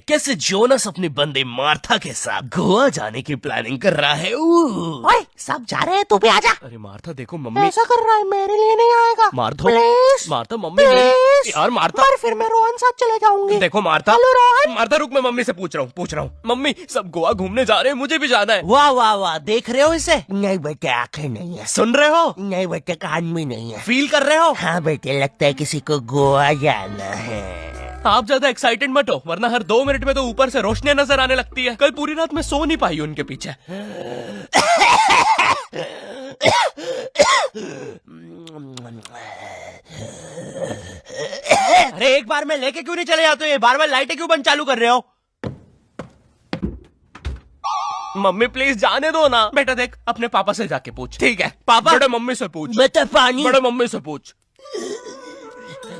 कैसे जोनस अपनी बंदी मार्था के साथ गोवा जाने की प्लानिंग कर रहा है। ओए सब जा रहे हैं, तू भी आजा। अरे मार्था देखो मम्मी ऐसा कर रहा है, मेरे लिए नहीं आएगा। Martha please Martha mummy please यार मार्था पर फिर मैं रोहन साथ चले जाऊंगी। देखो मार्था हेलो रोहन। मार्था रुक, मैं मम्मी से पूछ रहा हूँ। मम्मी सब गोवा घूमने जा रहे हैं, मुझे भी जाना है। वाह वाह वाह, देख रहे हो इसे? नहीं बेटे आंखें नहीं है। सुन रहे हो? नहीं बेटे कान भी नहीं है। फील कर रहे हो? हाँ बेटे लगता है किसी को गोवा जाना है। आप ज्यादा एक्साइटेड मत हो, वरना हर 2 मिनट में तो ऊपर से रोशनियां नजर आने लगती है। कल पूरी रात मैं सो नहीं पाई उनके पीछे। अरे एक बार में लेके क्यों नहीं चले जाते हो? ये बार बार लाइटें क्यों बंद चालू कर रहे हो? मम्मी प्लीज जाने दो ना। बेटा देख अपने पापा से जाके पूछ। ठीक है पापा। बड़े मम्मी से पूछ। बेटा पानी। बड़े मम्मी से पूछ।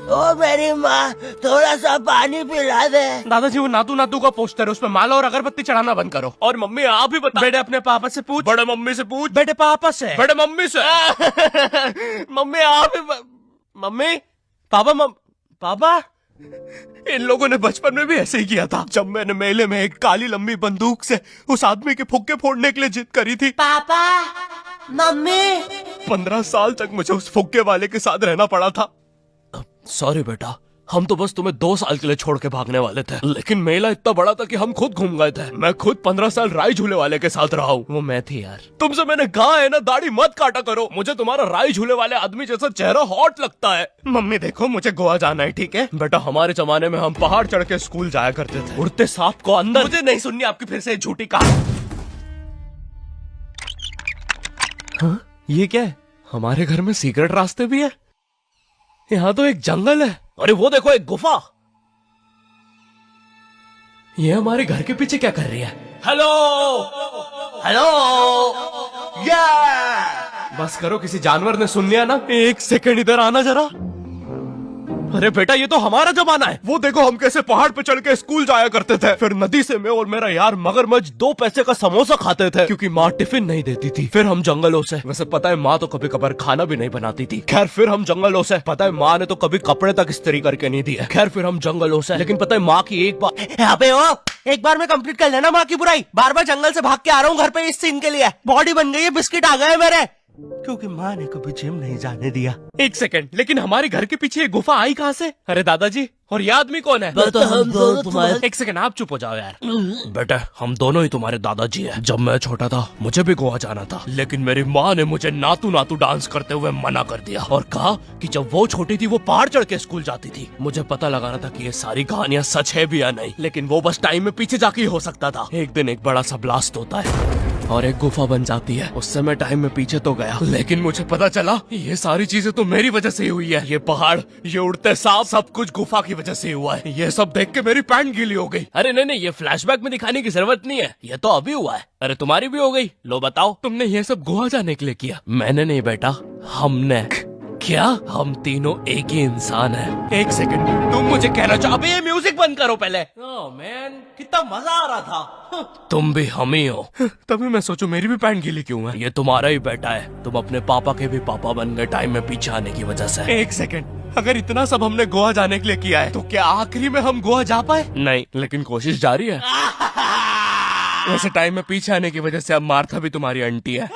ओ मेरी माँ थोड़ा सा पानी पिला दे। दादाजी वो नातू नातू का पोस्टर है, उसमें माला और अगरबत्ती चढ़ाना बंद करो। और मम्मी आप ही बता। बेटे अपने पापा से पूछ। बड़े मम्मी से पूछ। बेटे पापा से। बड़े मम्मी से। मम्मी आप ही मम्मी पापा पापा इन लोगों ने बचपन में भी ऐसे ही किया था। जब मैंने मेले में एक काली लंबी बंदूक से उस आदमी के फुक्के फोड़ने के लिए जिद करी थी। पापा मम्मी 15 साल तक मुझे उस फुक्के वाले के साथ रहना पड़ा था। सॉरी बेटा, हम तो बस तुम्हें 2 साल के लिए छोड़ के भागने वाले थे, लेकिन मेला इतना बड़ा था कि हम खुद घूम गए थे। मैं खुद 15 साल राई झूले वाले के साथ रहा हूँ। वो मैं थी यार। तुमसे मैंने कहा है ना दाढ़ी मत काटा करो, मुझे तुम्हारा राई झूले वाले आदमी जैसा चेहरा हॉट लगता है। मम्मी देखो मुझे गोवा जाना है, ठीक है बेटा। हमारे जमाने में हम पहाड़ चढ़ के स्कूल जाया करते थे, उड़ते सांप को अंदर। मुझे नहीं सुननी आपकी फिर से झूठी कहानी। हाँ? ये क्या है? हमारे घर में सीक्रेट रास्ते भी है। यहाँ तो एक जंगल है। अरे वो देखो एक गुफा। ये हमारे घर के पीछे क्या कर रही है? हेलो हेलो या बस करो, किसी जानवर ने सुन लिया ना। 1 सेकंड इधर आना जरा। अरे बेटा ये तो हमारा जमाना है। वो देखो हम कैसे पहाड़ पे चढ़ के स्कूल जाया करते थे। फिर नदी से मैं और मेरा यार मगरमच्छ 2 पैसे का समोसा खाते थे, क्योंकि माँ टिफिन नहीं देती थी। फिर हम जंगलों से, वैसे पता है माँ तो कभी कभार खाना भी नहीं बनाती थी। खैर फिर हम जंगलों से, पता है माँ ने तो कभी कपड़े तक इस्त्री करके नहीं दिए। खैर फिर हम जंगलों से, लेकिन पता है माँ की एक बार। यहाँ पे हो, एक बार में कंप्लीट कर लेना माँ की बुराई। बार बार जंगल से भाग के आ रहा हूँ घर पे इस सीन के लिए। बॉडी बन गई है, बिस्किट आ गए मेरे, क्योंकि माँ ने कभी जिम नहीं जाने दिया। 1 सेकंड, लेकिन हमारे घर के पीछे ये गुफा आई कहाँ से? अरे दादाजी, और ये आदमी कौन है? तो हम दोनों तुम्हारे। 1 सेकंड आप चुप हो जाओ यार। बेटा हम दोनों ही तुम्हारे दादाजी हैं। जब मैं छोटा था मुझे भी गोवा जाना था, लेकिन मेरी माँ ने मुझे नातू नातू डांस करते हुए मना कर दिया और कहा कि जब वो छोटी थी वो पहाड़ चढ़ के स्कूल जाती थी। मुझे पता लगाना था कि ये सारी कहानियां सच है भी या नहीं, लेकिन वो बस टाइम में पीछे जाके ही हो सकता था। एक दिन एक बड़ा सा ब्लास्ट होता है और एक गुफा बन जाती है। उस समय टाइम में पीछे तो गया, लेकिन मुझे पता चला ये सारी चीजें तो मेरी वजह से ही हुई है। ये पहाड़, ये उड़ते सांप, सब कुछ गुफा की वजह से हुआ है। ये सब देख के मेरी पैंट गीली हो गई। अरे नहीं, ये फ्लैशबैक में दिखाने की जरूरत नहीं है, ये तो अभी हुआ है। अरे तुम्हारी भी हो गई। लो बताओ, तुमने ये सब गोवा जाने के लिए किया? मैंने नहीं बेटा, हमने। क्या? हम तीनों एक ही इंसान हैं। 1 सेकंड, तुम मुझे कहना चाहो? अबे ये म्यूजिक बंद करो पहले। ओह मैन, कितना मजा आ रहा था। तुम भी हम ही हो। तभी मैं सोचू मेरी भी पैंट गीली क्यों है। ये तुम्हारा ही बेटा है, तुम अपने पापा के भी पापा बन गए टाइम में पीछे आने की वजह से। 1 सेकंड, अगर इतना सब हमने गोवा जाने के लिए किया है तो क्या आखिरी में हम गोवा जा पाए? नहीं, लेकिन कोशिश जारी है। वैसे टाइम में पीछे आने की वजह से अब मार्था भी तुम्हारी आंटी है।